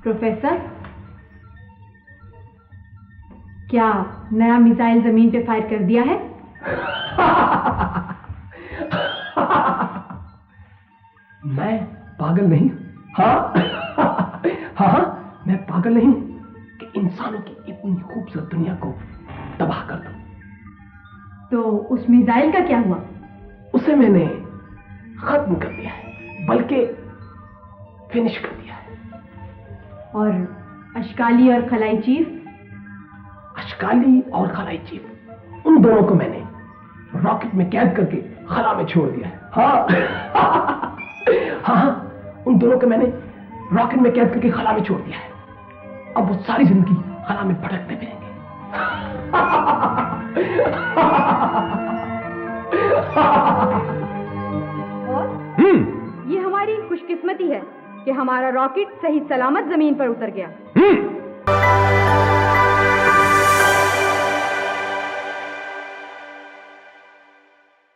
Professor, क्या नया missile जमीन पे फायर कर दिया है? मैं पागल नहीं। हाँ हाँ, मैं पागल नहीं कि इंसानों की इतनी खूबसूरत दुनिया को तबाह कर दूं। तो उस मिसाइल का क्या हुआ? उसे मैंने खत्म कर दिया है, बल्कि फिनिश कर दिया है। और अश्काली और खलाई चीफ? अश्काली और खलाई चीफ, उन दोनों को मैंने रॉकेट में कैद करके खला में छोड़ दिया है। हाँ हाँ, उन दोनों को मैंने रॉकेट में कैद करके खला में छोड़ दिया है। अब वो सारी जिंदगी खला में भटकते फिरेंगे। और ये हमारी खुशकिस्मती है कि हमारा रॉकेट सही सलामत जमीन पर उतर गया।